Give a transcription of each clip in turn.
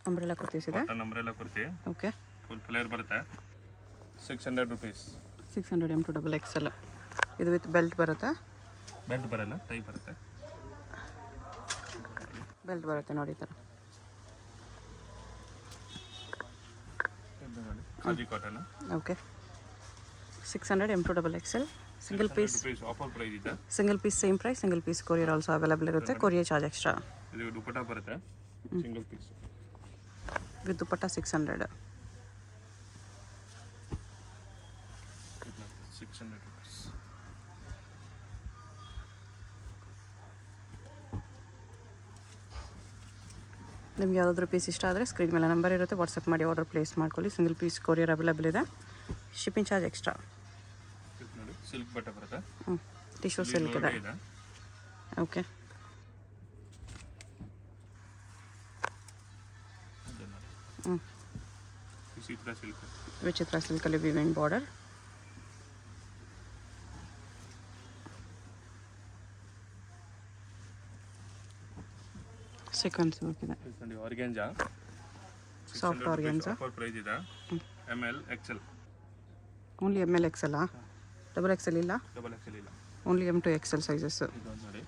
Umbrella kurtis ಇದೆ. Cotton umbrella kurti okay. Full flare ಬರುತ್ತೆ. 600 rupees. 600 M2XL. ಇದು ವಿತ್ ಬೆಲ್ಟ್ ಬರುತ್ತೆ. ಬೆಲ್ಟ್ ಬರಲ್ಲ, ಟೈ ಬರುತ್ತೆ. ಬೆಲ್ಟ್ ಬರುತ್ತೆ ನೋಡಿ ಈ ಥರ. Khadi cotton. Okay. 600 M2XL. Single piece offer price ಇದೆ. Single piece same price. Single piece courier also available ಇರುತ್ತೆ. Courier charge extra. ಇದು ದುಪಟ್ಟ ಬರುತ್ತೆ single piece with dupatta 600. 600 rupees. ನಿಮ್ಗೆ ಯಾವುದಾದ್ರೂ ಪೀಸ್ ಇಷ್ಟ ಆದರೆ ಸ್ಕ್ರೀನ್ ಮೇಲೆ ನಂಬರ್ ಇರುತ್ತೆ, ವಾಟ್ಸಪ್ ಮಾಡಿ ಆರ್ಡರ್ ಪ್ಲೇಸ್ ಮಾಡ್ಕೊಳ್ಳಿ. ಸಿಂಗಲ್ ಪೀಸ್ ಕೊರಿಯರ್ ಅವೈಲೇಬಲ್ ಇದೆ. Shipping charge extra. ನೋಡಿ ಸಿಲ್ಕ್ ಬಟ್ಟೆ ಬರುತ್ತೆ. ಟಿಶ್ಯೂ ಸಿಲ್ಕ್ ಇದೆ. ಓಕೆ. ವಿಚಿತ್ರ ಸಿಲ್ಕಲ್ಲಿ ವಿವಿಂಗ್ ಬಾರ್ಡರ್. ಸೀಕ್ವೆನ್ಸ್ ವರ್ಕ್ ಇದೆ. Organza soft organza. Offer price ಇದೆ. ML XL. Only ML XL. Double XL ಇಲ್ಲ. ಡಬಲ್ XL ಇಲ್ಲ. Only M2XL sizes. ನೋಡಿ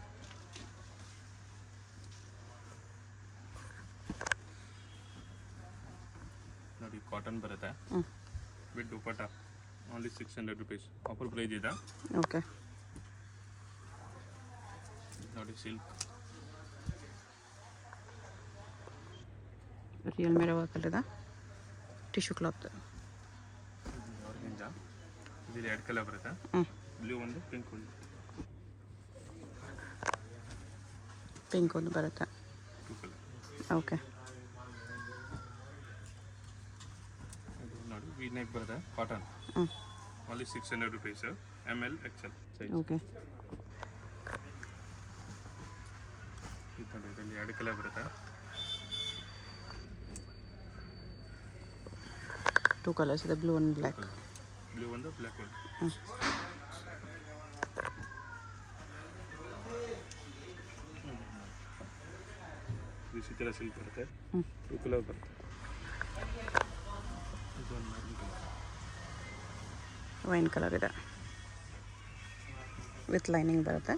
ನೋಡಿ ಕಾಟನ್ ಬರುತ್ತೆ with dupatta. Only 600 rupees. Offer price ಇದೆ. ಓಕೆ. ನೋಡಿ ಸಿಲ್ಕ್ ರಿಯಲ್ ಮೇರೆ ವರ್ಕಲ್ಲಿದೆ. Tissue cloth. ಆರ್ಗ್ಯಾನ್ಜಾ. ಇದು 2 ಕಲರ್ ಬರುತ್ತೆ. ಬ್ಲೂ ಒಂದು, ಪಿಂಕ್ ಒಂದು. ಪಿಂಕ್ ಒಂದು ಬರುತ್ತೆ. 2 ಕಲರ್. ಓಕೆ. ನೋಡಿ ವಿ ನೆಕ್ ಬರುತ್ತೆ cotton. Only 600 rupees. ML XL size. Okay. ಇದರಲ್ಲಿ 2 ಕಲರ್ ಬರುತ್ತೆ. 2 ಕಲರ್ಸ್ ಇದೆ. Blue and black. ಬ್ಲೂ ಒಂದು, ಬ್ಲ್ಯಾಕ್ ಒಂದು. ವಿಚಿತ್ರ ಸಿಲ್ಕ್ ಬರುತ್ತೆ. 2 ಕಲರ್ ಬರುತ್ತೆ. ವೈನ್ ಕಲರ್ ಇದೆ. ವಿತ್ ಲೈನಿಂಗ್ ಬರುತ್ತೆ.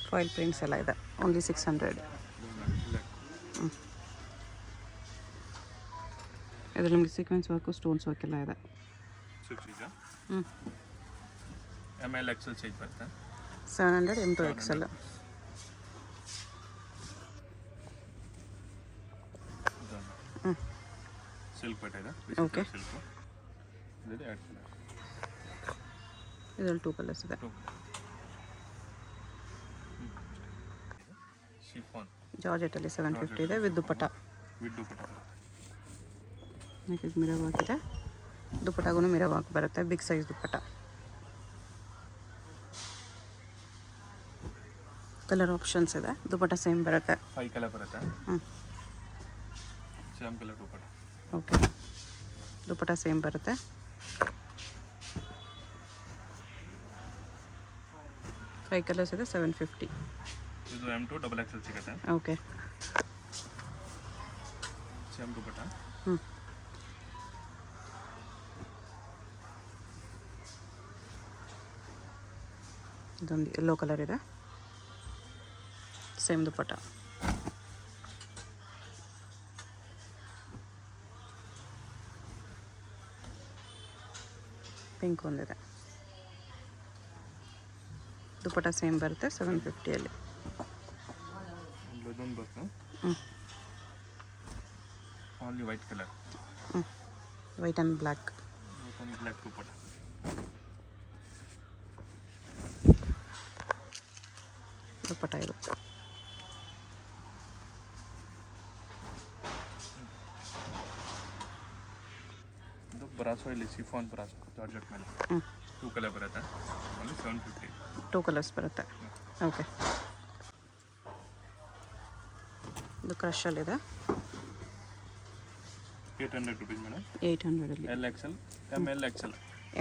ಫಾಯಿಲ್ ಪ್ರಿಂಟ್ಸ್ ಎಲ್ಲ ಇದೆ. ಓನ್ಲಿ 600. ಇದು ನಿಮಗೆ ಸೀಕ್ವೆನ್ಸ್ ವರ್ಕು, ಸ್ಟೋನ್ಸ್ ವರ್ಕ್ ಎಲ್ಲ ಇದೆ. ML XL ಸೈಜ್ ಬರುತ್ತೆ. 700 M2XL. ಸಿಲ್ಕ್ ಬಟ್ಟೆ ಇದೆ. ಓಕೆ. ಸಿಲ್ಕು ಇದು 2 ಕಲರ್. ಇದರಲ್ಲಿ 2 ಕಲರ್ಸ್ ಇದೆ. ಶಿಫಾನ್ ಜಾರ್ಜೆಟಲ್ಲಿ 750 ಇದೆ with dupatta. With dupatta. Next mirror work ಇದೆ. ದುಪಟ್ಟಾಗೂ ಮಿರರ್ ವರ್ಕ್ ಬರುತ್ತೆ. Big size dupatta. Colour options ಇದೆ. ದುಪಟ್ಟ ಸೇಮ್ ಬರುತ್ತೆ. 5 ಕಲರ್ ಬರುತ್ತೆ. Same colour dupatta. Okay. Dupatta same ಬರುತ್ತೆ. ಫೈವ್ ಕಲರ್ಸ್ ಇದೆ. 750. ಇದು M2XL ಸಿಗುತ್ತೆ. ಓಕೆ. ಸೇಮ್ ದುಪಟ್ಟ. ಇದೊಂದು ಯೆಲ್ಲೋ ಕಲರ್ ಇದೆ. ಸೇಮ್ ದುಪಟ್ಟ. ಪಿಂಕ್ ಒಂದಿದೆ. ದುಪಟ್ಟ ಸೇಮ್ ಬರುತ್ತೆ. 750ಅಲ್ಲಿ. ಇದೊಂದು ಬರುತ್ತೆ. Only white colour. White and black. Black dupatta. Dupatta ಇರುತ್ತೆ. ಇದು ಬ್ರಾಸೋ, ಇಲ್ಲಿ ಸಿಫಾನ್ ಬ್ರಾಸೋ ಜಾರ್ಜೆಟ್ ಮೇಲೆ 2 ಕಲರ್ ಬರುತ್ತೆ. ಓನ್ಲಿ 750. 2 ಕಲರ್ಸ್ ಬರುತ್ತೆ. ಓಕೆ. ಇದು ಕ್ರಷಲ್ಲಿದೆ. 800 rupees ಮೇಡಮ್. 800ಅಲ್ಲಿ. LXL,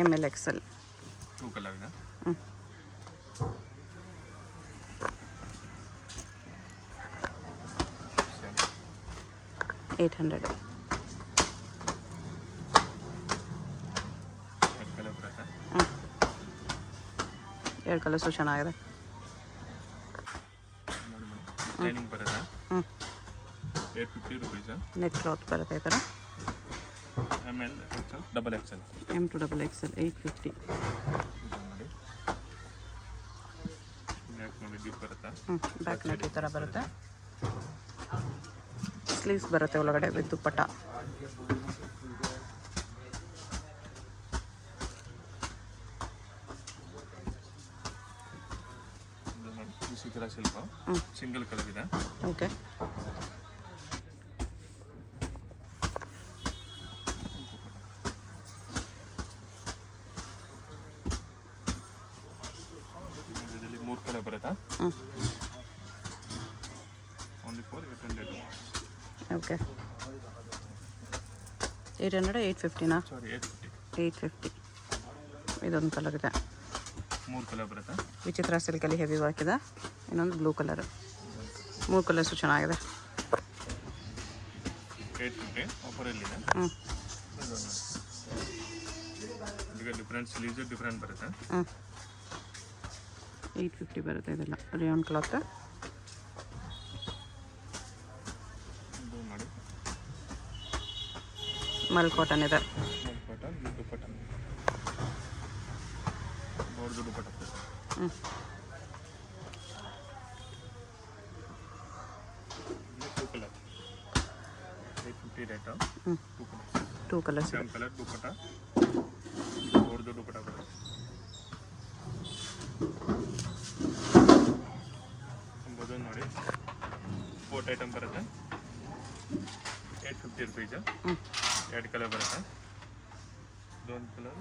ML XL. 2 ಕಲರ್ ಇದೆ. 800. ಎರಡು ಕಲರ್ ಬರುತ್ತೆ. ಎರಡು ಕಲರ್ಸು ಚೆನ್ನಾಗಿದೆ. ನೋಡಿ ಮೇಡಮ್, ಲೈನಿಂಗ್ ಬರುತ್ತೆ. 850 ರುಪೀಸ್. ನೆಟ್ ಕ್ಲಾತ್ ಬರುತ್ತೆ ಈ ಥರ. ML XL double XL. M to double XL 850. ನೋಡಿ ನೆಕ್ ನೋಡಿ ಡೀಪ್ ಬರುತ್ತೆ. ಬ್ಯಾಕ್ ನೆಕ್ ಈ ಥರ ಬರುತ್ತೆ. ಸ್ಲೀವ್ಸ್ ಬರುತ್ತೆ ಒಳಗಡೆ ವಿತ್ ದುಪ್ಪಟ್ಟ. ಈ ಥರ ಸಿಲ್ಕ್ ಸಿಂಗಲ್ ಕಲರ್ ಇದೆ. ಓಕೆ. ಇದರಲ್ಲಿ 3 ಕಲರ್ ಬರುತ್ತಾ? Only for 800. ಓಕೆ. 800 850ನಾ? ಸಾರಿ 850. 850. ಇದೊಂದು ಕಲರ್ ಇದೆ. 3 ಕಲರ್ ಬರುತ್ತೆ. ವಿಚಿತ್ರ ಸಿಲ್ಕಲ್ಲಿ ಹೆವಿ ವರ್ಕ್ ಇದೆ. ಇನ್ನೊಂದು ಬ್ಲೂ ಕಲರ್. 3 ಕಲರ್ಸು ಚೆನ್ನಾಗಿದೆ. 850 ಆಫರಲ್ಲಿದೆ. ಈಗ ಡಿಫ್ರೆಂಟ್ ಸ್ಲೀವ್ಸ್ ಡಿಫ್ರೆಂಟ್ ಬರುತ್ತೆ. 850 ಬರುತ್ತೆ ಇದೆಲ್ಲ ರಿಯಾನ್ ಕ್ಲಾತ್. ಇದು ನೋಡಿ ಮಲ್ ಕಾಟನ್ ಇದೆ. ಕಾಟನ್ ದುಪ್ಪಟ್ಟ ಬೋರ್ಡ್ ದುಪ್ಪಟ್ಟ. 2 ಕಲರ್ 850 ರೇಟ್. 2 ಕಲರ್ಸ್ ಇದೆ. ಸೇಮ್ ಕಲರ್ ದುಪ್ಪಟ್ಟ ಬೋರ್ಡ್ ದುಪ್ಪಟ್ಟ ಬರುತ್ತೆ. ಅಂಬೋದು ನೋಡಿ 4 ಐಟಮ್ ಬರುತ್ತೆ. 850 ರುಪೀಸ್. 2 ಕಲರ್ ಬರುತ್ತೆ. ಇದೊಂದು ಕಲರ್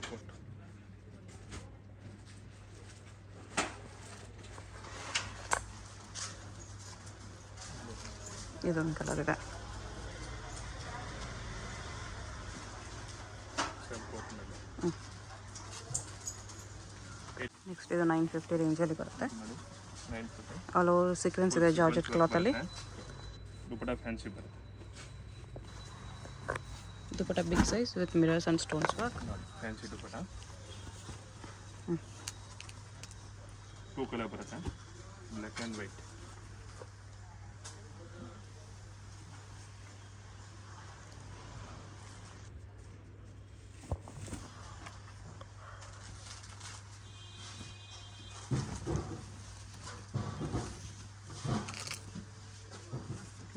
ಕೊಟ್ಟು ಇದೊಂದು ಕಲರ್ ಇದೆ. ನೆಕ್ಸ್ಟ್ ಇದು 950 ರೇಂಜಲ್ಲಿ ಬರುತ್ತೆ. ನೋಡಿ 950. ಆಲ್ ಓವರ್ ಸೀಕ್ವೆನ್ಸ್ ಇದೆ ಜಾರ್ಜೆಟ್ ಕ್ಲಾತಲ್ಲಿ. ದುಪ್ಪಟ್ಟ ಫ್ಯಾನ್ಸಿ ಬರುತ್ತೆ. Dupatta big size with mirrors and stones work. ನೋಡಿ ಫ್ಯಾನ್ಸಿ ದುಪ್ಪಟ್ಟ. 2 ಕಲರ್ ಬರುತ್ತೆ. Black and white.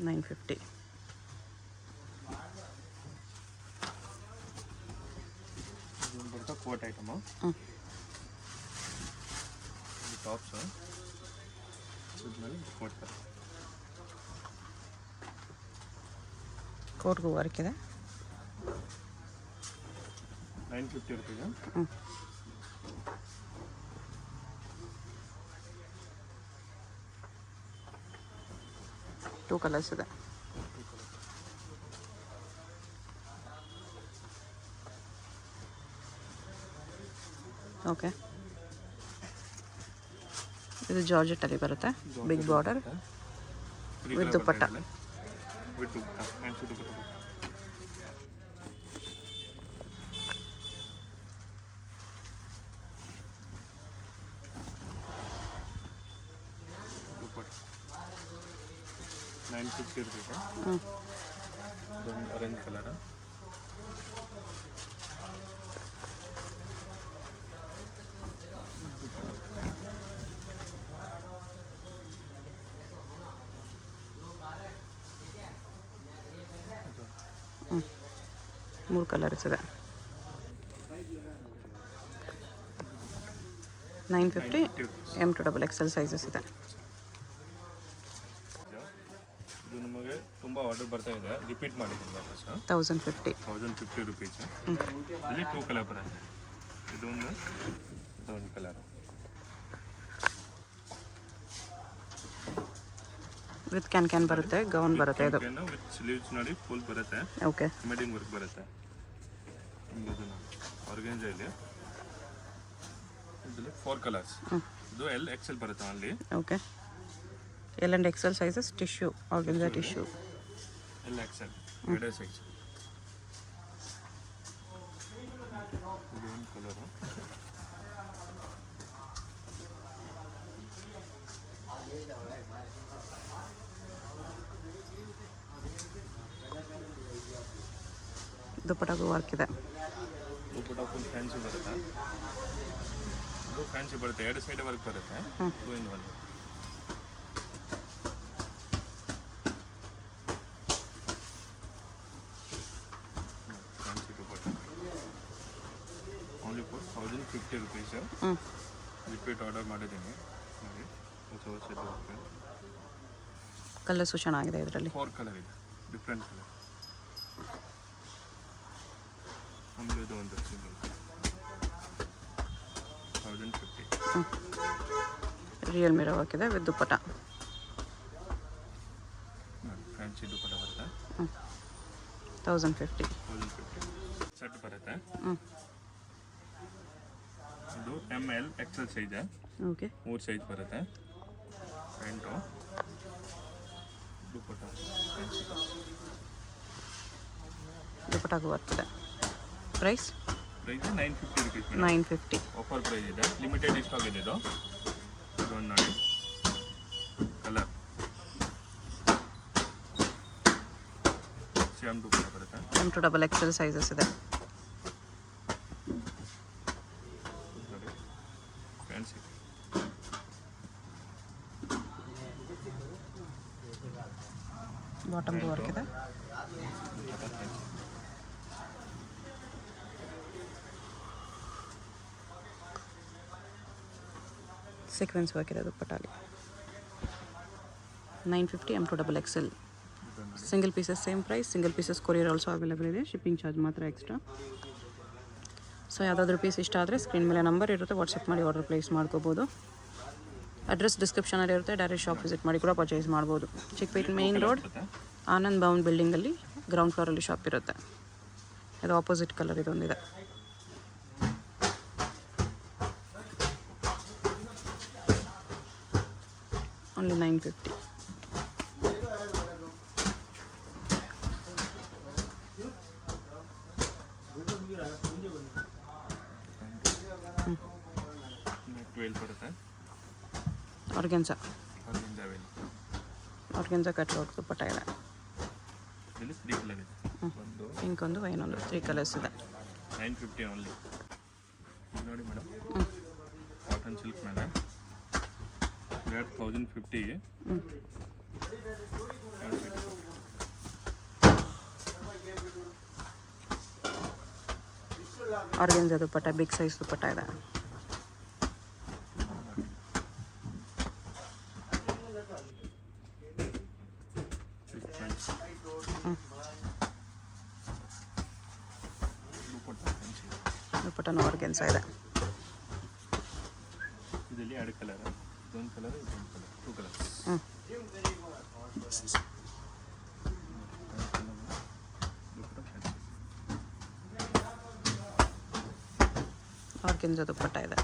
$950. ಇದೊಂದು ಬರುತ್ತೆ ಕೋಟ್ ಐಟಮು. ಇದು ಟಾಪ್ಸ್ ಇದ್ಮೇಲೆ ಕೋಟ್ ಬರುತ್ತೆ. ಕೋಟ್ಗೂ ವರ್ಕ್ ಇದೆ. 950 ರುಪೀಸ್. 2 ಕಲರ್ಸ್ ಇದೆ. ಓಕೆ. ಇದು ಜಾರ್ಜೆಟ್ಟಲ್ಲಿ ಬರುತ್ತೆ. Big border with dupatta. With dupatta fancy dupatta. Dupatta 950 rupees. ಇದೊಂದು ಆರೆಂಜ್ ಕಲರ್. ಮೂರು ಕಲರ್ಸ್ ಇದೆ. 950 M to double XL sizes ಇದೆ. ಇದು ನಮಗೆ ತುಂಬ ಆರ್ಡರ್ ಬರ್ತಾ ಇದೆ. ರಿಪೀಟ್ ಮಾಡಿದ್ದೀನಿ ವಾಪಸ್. 1050 ರುಪೀಸ್. ಇಲ್ಲಿ 2 ಕಲರ್ ಬರುತ್ತೆ. ಇದೊಂದು ಕಲರ್ ವಿತ್ ಕ್ಯಾನ್ ಬರುತ್ತೆ. ಗೌನ್ ಬರುತ್ತೆ ಇದು. ವಿತ್ ಸ್ಲೀವ್ಸ್ ನೋಡಿ ಫುಲ್ ಬರುತ್ತೆ. ಓಕೆ. ಮೆಡಿಂಗ್ ವರ್ಕ್ ಬರುತ್ತೆ. ಆರ್ಗನ್ಜಾ ಇಲ್ಲಿ ಇದರಲ್ಲಿ 4 ಕಲರ್ಸ್. ಇದು L XL ಬರುತ್ತೆ ಅಲ್ಲಿ. Okay. L and XL sizes tissue organza tissue. ಎಲ್ಲ ಎಕ್ಸೆಲ್ ಎರಡೇ ಸೈಜ್. ಇದೇನು ಕಲರು? ದುಪ್ಪಟಾಗೂ ವರ್ಕ್ ಇದೆ. ದುಪ್ಪಟ ಫುಲ್ ಫ್ಯಾನ್ಸಿ ಬರುತ್ತೆ. ಇದು ಫ್ಯಾನ್ಸಿ ಬರುತ್ತೆ, ಎರಡು ಸೈಡ್ ವರ್ಕ್ ಬರುತ್ತೆ. 2 in 1. Fancy dupatta only for 1050 rupees. Repeat order ಮಾಡಿದ್ದೀನಿ ನೋಡಿ. ಹೊಸ ಹೊಸದು ಕಲರ್ಸು ಚೆನ್ನಾಗಿದೆ ಇದರಲ್ಲಿ. 4 ಕಲರ್ ಇದೆ, ಡಿಫ್ರೆಂಟ್ ಕಲರ್. ಆಮೇಲೆ ಇದು ಒಂದು ಸಿಂಗಲ್ 1050. ರಿಯಲ್ ಮಿರರ್ ವರ್ಕ್ ಇದೆ ವಿತ್ ದುಪ್ಪಟ. ಫ್ಯಾನ್ಸಿ ದುಪ್ಪಟ ಬರುತ್ತೆ. 1050. ಸೆಟ್ ಬರುತ್ತೆ. ಇದು ML XL size. Okay. 3 size ಬರುತ್ತೆ. ಪ್ಯಾಂಟು ದುಪ್ಪಟ ಫ್ಯಾನ್ಸಿ ದುಪ್ಪಟಾಗೂ ವರ್ಕ್ ಇದೆ. Price 950 rupees. 950. ಆಫರ್ ಪ್ರೈಸ್ ಇದೆ, ಲಿಮಿಟೆಡ್ ಸ್ಟಾಕ್ ಇದೆ ಇದು. ಇದೊಂದು ನೋಡಿ ಕಲರ್ ಸೇಮ್ ದುಪ್ಪಟ ಬರುತ್ತೆ. M to XXL ಸೈಜಸ್ ಇದೆ. ಫ್ಯಾನ್ಸಿ ಬಾಟಮ್ಗೂ ವರ್ಕ್ ಇದೆ. ಸೀಕ್ವೆನ್ಸ್ ವರ್ಕ್ ಇದೆ ದುಪ್ಪಟ್ಟಲ್ಲಿ. 950 M to XXL. Single pieces same price. Single pieces courier also available ಇದೆ. ಶಿಪ್ಪಿಂಗ್ ಚಾರ್ಜ್ ಮಾತ್ರ ಎಕ್ಸ್ಟ್ರಾ. ಸೊ ಯಾವುದಾದ್ರೂ ಪೀಸ್ ಇಷ್ಟ ಆದರೆ ಸ್ಕ್ರೀನ್ ಮೇಲೆ ನಂಬರ್ ಇರುತ್ತೆ, ವಾಟ್ಸಪ್ ಮಾಡಿ ಆರ್ಡರ್ ಪ್ಲೇಸ್ ಮಾಡ್ಕೋಬೋದು. ಅಡ್ರೆಸ್ ಡಿಸ್ಕ್ರಿಪ್ಷನಲ್ಲಿ ಇರುತ್ತೆ, ಡೈರೆಕ್ಟ್ ಶಾಪ್ ವಿಸಿಟ್ ಮಾಡಿ ಕೂಡ ಪರ್ಚೇಸ್ ಮಾಡ್ಬೋದು. ಚಿಕ್ಕಪೇಟೆ ಮೇನ್ ರೋಡ್ ಆನಂದ್ ಭವನ್ ಬಿಲ್ಡಿಂಗಲ್ಲಿ ಗ್ರೌಂಡ್ ಫ್ಲೋರಲ್ಲಿ ಶಾಪ್ ಇರುತ್ತೆ. ಇದು ಆಪೋಸಿಟ್ ಕಲರ್ ಇದೊಂದಿದೆ. ಓನ್ಲಿ 950. ಬರುತ್ತೆ. ಆರ್ಗೆನ್ಸಾ ಕಟ್ಔಟ್ ದುಪ್ಪಟ್ಟ ಇದೆ. ಇಲ್ಲಿ 3 ಕಲರ್ ಇದೆ. ಒಂದು ಪಿಂಕ್ ಒಂದು ವೈನ್ ಒಂದು 3 ಕಲರ್ಸ್ ಇದೆ. 950 ಓನ್ಲಿ. ನೋಡಿ ಮೇಡಮ್, ಕಾಟನ್ ಸಿಲ್ಕ್ ಮೇಲೆ 1050. ಆರ್ಗೆನ್ಸಾ ದುಪ್ಪಟ್ಟ ಬಿಗ್ ಸೈಜ್ ದುಪ್ಪಟ್ಟ ಇದೆ. ದುಪ್ಪಟ್ಟನೂ ಆರ್ಗೆನ್ಸಾ ಇದೆ. ಇದರಲ್ಲಿ 2 ಕಲರ್, ಇದೊಂದು ಕಲರ್, ಇದೊಂದು ಕಲರ್, 2 ಕಲರ್ಸ್. ಆರ್ಗೆನ್ಸಾ ದುಪ್ಪಟ್ಟ ಇದೆ.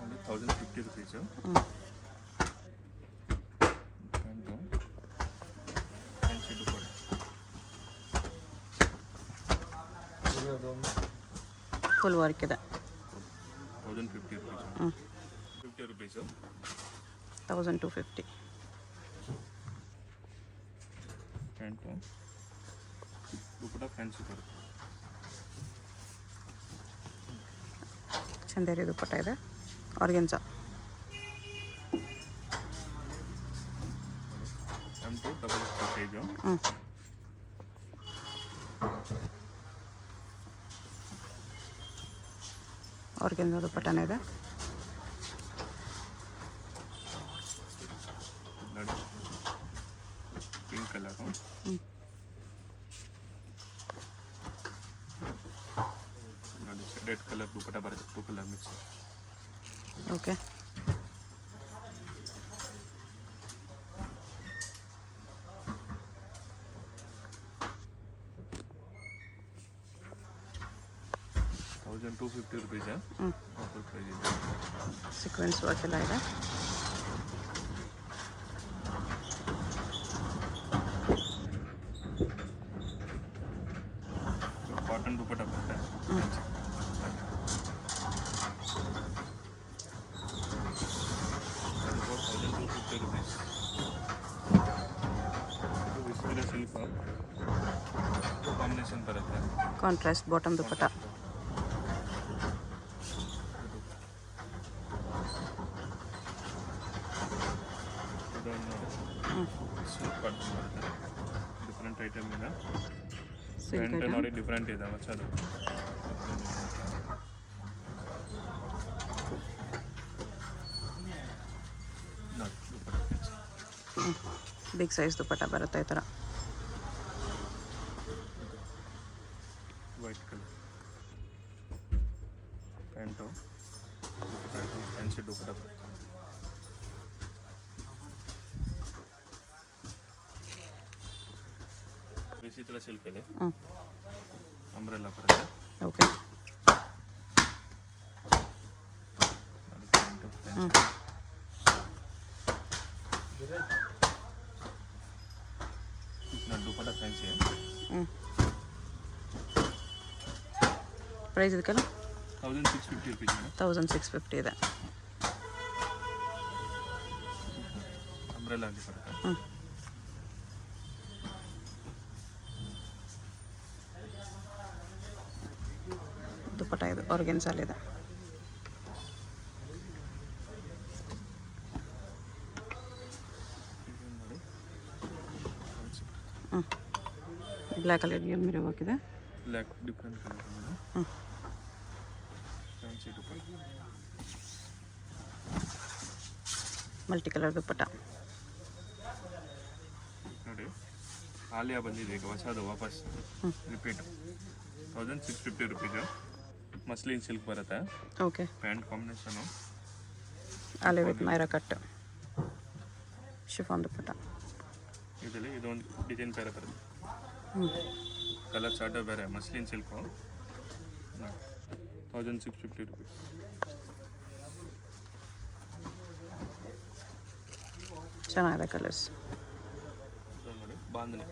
Only 1050 rupees. ಫುಲ್ ವರ್ಕ್ ಇದೆ. 1050 rupees. 50 rupees. 1250. Pant dupatta fancy ಬರುತ್ತೆ. ಚಂದೇರಿ ದುಪ್ಪಟ್ಟ ಇದೆ. Organza M to XXL size. Organza ದುಪ್ಪಟ್ಟನೇ ಇದೆ. ನೋಡಿ ಪಿಂಕ್ ಕಲರು. ನೋಡಿ ರೆಡ್ ಕಲರ್ ದುಪ್ಪಟ ಬರುತ್ತೆ, 2 colour mix. Okay. $1250 offer price ಇದೆ. ಸೀಕ್ವೆನ್ಸ್ ವರ್ಕ್ ಎಲ್ಲ ಇದೆ. 650 rupees. ವಿಸ್ಕೋರ ಸಿಲ್ಕ್ ಕಾಂಬಿನೇಷನ್ ಬರುತ್ತೆ. Contrast bottom dupatta. ಸೂಪರ್ ಬರುತ್ತೆ. ಡಿಫ್ರೆಂಟ್ ಐಟಮ್ ಇದೆ. ಸಿಲ್ಕ್ ಪ್ಯಾಂಟ್ ಐಟಮ್ ನೋಡಿ ಡಿಫ್ರೆಂಟ್ ಇದೆ ಹೊಸದು. ಬಿಗ್ ಸೈಜ್ ದುಪ್ಪಟ್ಟ ಬರುತ್ತೆ ಈ ಥರ. ವೈಟ್ ಕಲರ್ ಪ್ಯಾಂಟು ಫ್ಯಾನ್ಸಿ ದುಪ್ಪಟ್ಟ ಬರುತ್ತೆ. ವಿಚಿತ್ರ ಸಿಲ್ಕ್ ಇದೆ. ಅಂಬ್ರೆಲ್ಲ ಬರುತ್ತೆ. ಓಕೆ. ದುಪ್ಪಟ್ಟ ಫ್ಯಾನ್ಸಿ. ಪ್ರೈಸ್ ಇದಕ್ಕೆಲ್ಲ 1650 rupees ಮೇಡಮ್. 1650 ಇದೆ. ಅಂಬ್ರೆಲ್ಲ ಅಲ್ಲಿ ಬರುತ್ತೆ. ದುಪ್ಪಟ್ಟ ಇದು ಆರ್ಗೆನ್ಸಲ್ಲಿದೆ. ಬ್ಲ್ಯಾಕಲ್ಲಿ ಮಿರೋ ಹಾಕಿದೆ. ಬ್ಲ್ಯಾಕ್ ಡಿಫ್ರೆಂಟ್ ಕಲರ್ ಹ್ಞೂ. Fancy dupatta. Multi colour dupatta. ನೋಡಿ ಆಲಿಯಾ ಬಂದಿದೆ ಈಗ ಹೊಸದು ವಾಪಸ್ ರಿಪೀಟ್. 1650 rupees. ಮಸ್ಲಿನ್ ಸಿಲ್ಕ್ ಬರುತ್ತೆ. Okay. Pant combination Alia with Myra cut chiffon dupatta. ಇದರಲ್ಲಿ ಇದೊಂದು ಡಿಸೈನ್ ಬೇರೆ ಬರುತ್ತೆ. ಹ್ಞೂ. ಕಲರ್ ಚಾರ್ಟ್ ಬೇರೆ. Muslin silk 1650 rupees. ಚೆನ್ನಾಗಿದೆ ಕಲರ್ಸ್. ನೋಡಿ ಬಾಂಧನಿ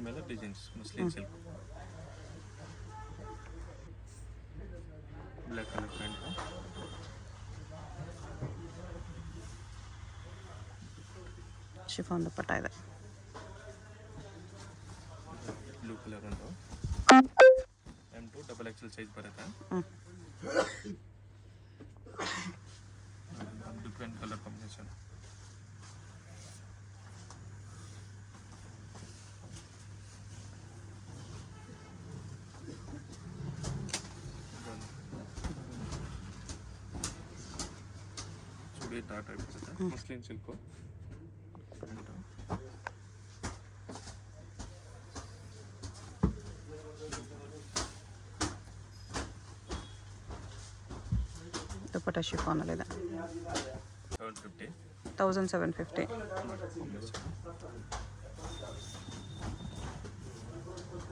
ಮೇಲೆ designs muslin silk. Black colour pant. Chiffon dupatta ಇದೆ. ಬ್ಲೂ ಕಲರ್ ಒಂದು M2 XXL ಸೈಜ್ ಬರುತ್ತೆ. Different colour combination. ಚೂಡಿ ಟಾಟ್ ಟೈಪ್ ಬರುತ್ತೆ. Muslin silk. ದುಪ್ಪಟ್ಟ ಶಿಫಾನಲ್ಲಿದೆ. 750. 1750.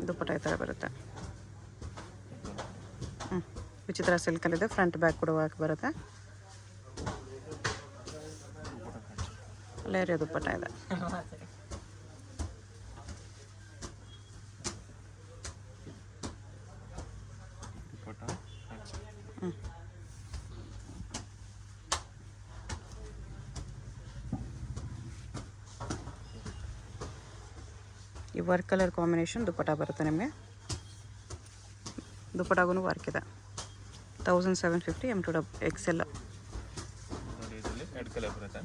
ದುಪ್ಪಟ್ಟ ಈ ಥರ ಬರುತ್ತೆ. ವಿಚಿತ್ರ ಸಿಲ್ಕಲ್ಲಿದೆ. ಫ್ರಂಟ್ ಬ್ಯಾಕ್ ಕೂಡ ವರ್ಕ್ ಬರುತ್ತೆ. ಲೇರಿಯ ದುಪ್ಪಟ್ಟ ಇದೆ. ಈ ವರ್ಕ್ ಕಲರ್ ಕಾಂಬಿನೇಷನ್ ದುಪ್ಪಟ್ಟ ಬರುತ್ತೆ ನಿಮಗೆ. ದುಪ್ಪಟ್ಟಾಗೂ ವರ್ಕ್ ಇದೆ. 1750 M2 XL. ನೋಡಿ ಇದರಲ್ಲಿ ರೆಡ್ ಕಲರ್ ಬರುತ್ತೆ.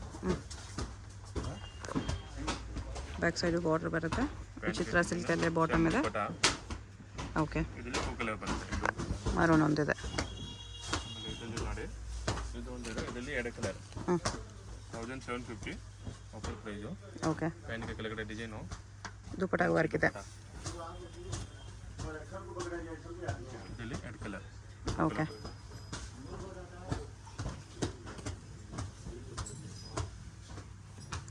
ಬ್ಯಾಕ್ ಸೈಡು ಬಾರ್ಡರ್ ಬರುತ್ತೆ. ವಿಚಿತ್ರ ಸಿಲ್ಕಲ್ಲೇ ಬಾಟಮ್ ಇದೆ. ಓಕೆ. ಇದರಲ್ಲಿ 2 ಕಲರ್ ಬರುತ್ತೆ. ಮರೂನ್ ಒಂದಿದೆ. ಇದರಲ್ಲಿ ನೋಡಿ ಇದು ಒಂದಿದೆ. ಇದರಲ್ಲಿ 2 ಕಲರ್. 1750 offer price. ಓಕೆ. ಪ್ಯಾಂಟ್ಗೆ ಕೆಳಗಡೆ ಡಿಸೈನು. ದುಪ್ಪಟ್ಟಾಗ ವರ್ಕ್ ಇದೆ. ಇದರಲ್ಲಿ 2 ಕಲರ್. ಓಕೆ.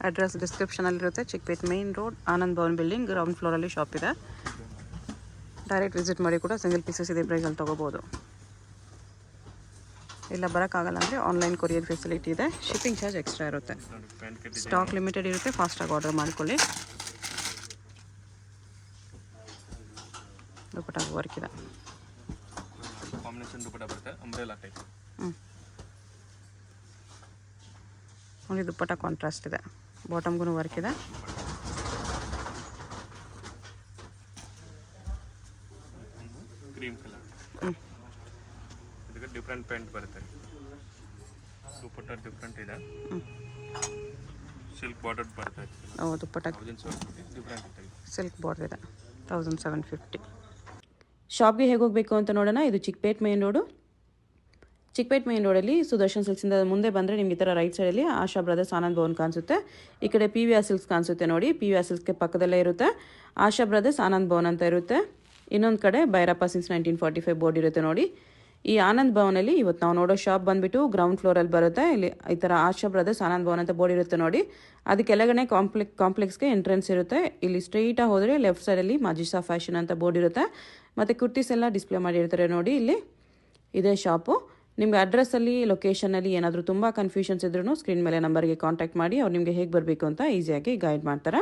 ಅಡ್ರೆಸ್ ಡಿಸ್ಕ್ರಿಪ್ಷನಲ್ಲಿರುತ್ತೆ. Chickpet main road, Anand Bhavan building, ground ಫ್ಲೋರಲ್ಲಿ ಶಾಪ್ ಇದೆ. ಡೈರೆಕ್ಟ್ ವಿಸಿಟ್ ಮಾಡಿ ಕೂಡ ಸಿಂಗಲ್ ಪೀಸಸ್ ಇದೇ ಪ್ರೈಸಲ್ಲಿ ತೊಗೋಬೋದು. ಇಲ್ಲ ಬರೋಕ್ಕಾಗಲ್ಲ ಅಂದರೆ ಆನ್ಲೈನ್ ಕೊರಿಯರ್ ಫೆಸಿಲಿಟಿ ಇದೆ. ಶಿಪ್ಪಿಂಗ್ ಚಾರ್ಜ್ ಎಕ್ಸ್ಟ್ರಾ ಇರುತ್ತೆ. ಸ್ಟಾಕ್ ಲಿಮಿಟೆಡ್ ಇರುತ್ತೆ. ಫಾಸ್ಟಾಗಿ ಆರ್ಡರ್ ಮಾಡ್ಕೊಳ್ಳಿ. ದುಪ್ಪಟ್ಟ ವರ್ಕ್ ಇದೆ. ಕಾಂಬಿನೇಷನ್ ದುಪ್ಪಟ್ಟ ಬರುತ್ತೆ. Umbrella type. ನೋಡಿ ದುಪ್ಪಟ್ಟ ಕಾಂಟ್ರಾಸ್ಟ್ ಇದೆ, ಬಾಟಮ್ಗೂ ವರ್ಕ್ ಇದೆ. ಕ್ರೀಮ್ ಕಲರ್, ಇದಕ್ಕೆ ಡಿಫ್ರೆಂಟ್ ಪ್ಯಾಂಟ್ ಬರುತ್ತೆ. ದುಪ್ಪಟ್ಟ ಡಿಫ್ರೆಂಟ್ ಇದೆ, ಸಿಲ್ಕ್ ಬಾರ್ಡರ್ ಬರುತ್ತೆ. ದುಪ್ಪಟ್ಟ ಡಿಫ್ರೆಂಟ್ ಇದೆ, ಸಿಲ್ಕ್ ಬಾರ್ಡರ್ ಇದೆ. 1750. ಶಾಪ್ಗೆ ಹೇಗೆ ಹೋಗಬೇಕು ಅಂತ ನೋಡೋಣ. ಇದು Chickpet main road. Chickpet main ರೋಡಲ್ಲಿ ಸುದರ್ಶನ್ ಸಿಲ್ಕ್ಸಿಂದ ಮುಂದೆ ಬಂದರೆ ನಿಮಗೆ ಈ ಥರ ರೈಟ್ ಸೈಡಲ್ಲಿ ಆಶಾ ಬ್ರದರ್ಸ್ ಆನಂದ್ ಭವನ್ ಕಾಣಿಸುತ್ತೆ. ಈ ಕಡೆ PVR ಸಿಲ್ಕ್ಸ್ ಕಾಣಿಸುತ್ತೆ ನೋಡಿ. PVR ಸಿಲ್ಕ್ಸ್ಗೆ ಪಕ್ಕದಲ್ಲೇ ಇರುತ್ತೆ ಆಶಾ ಬ್ರದರ್ಸ್ ಆನಂದ್ ಭವನ್ ಅಂತ ಇರುತ್ತೆ. ಇನ್ನೊಂದು ಕಡೆ ಭೈರಪ್ಪ ಸಿನ್ಸ್ 1945 ಬೋರ್ಡ್ ಇರುತ್ತೆ ನೋಡಿ. ಈ ಆನಂದ್ ಭವನಲ್ಲಿ ಇವತ್ತು ನಾವು ನೋಡೋ ಶಾಪ್ ಬಂದುಬಿಟ್ಟು ಗ್ರೌಂಡ್ ಫ್ಲೋರಲ್ಲಿ ಬರುತ್ತೆ. ಇಲ್ಲಿ ಈ ಥರ ಆಶಾ ಬ್ರದರ್ಸ್ ಆನಂದ್ ಭವನ್ ಅಂತ ಬೋರ್ಡ್ ಇರುತ್ತೆ ನೋಡಿ. ಅದು ಕೆಳಗಡೆ ಕಾಂಪ್ಲೆಕ್ಸ್ಗೆ ಎಂಟ್ರೆನ್ಸ್ ಇರುತ್ತೆ. ಇಲ್ಲಿ ಸ್ಟ್ರೈಟಾಗಿ ಹೋದರೆ ಲೆಫ್ಟ್ ಸೈಡಲ್ಲಿ ಮಜಿಸಾ ಫ್ಯಾಷನ್ ಅಂತ ಬೋರ್ಡ್ ಇರುತ್ತೆ. ಮತ್ತು ಕುರ್ತೀಸ್ ಎಲ್ಲ ಡಿಸ್ಪ್ಲೇ ಮಾಡಿರ್ತಾರೆ ನೋಡಿ. ಇಲ್ಲಿ ಇದೇ ಶಾಪು. ನಿಮಗೆ ಅಡ್ರೆಸ್ಸಲ್ಲಿ ಲೊಕೇಶನಲ್ಲಿ ಏನಾದರೂ ತುಂಬ ಕನ್ಫ್ಯೂಷನ್ಸ್ ಇದ್ರೂ ಸ್ಕ್ರೀನ್ ಮೇಲೆ ನಂಬರ್ಗೆ ಕಾಂಟ್ಯಾಕ್ಟ್ ಮಾಡಿ ಅವ್ರು ನಿಮಗೆ ಹೇಗೆ ಬರಬೇಕು ಅಂತ ಈಸಿಯಾಗಿ ಗೈಡ್ ಮಾಡ್ತಾರೆ.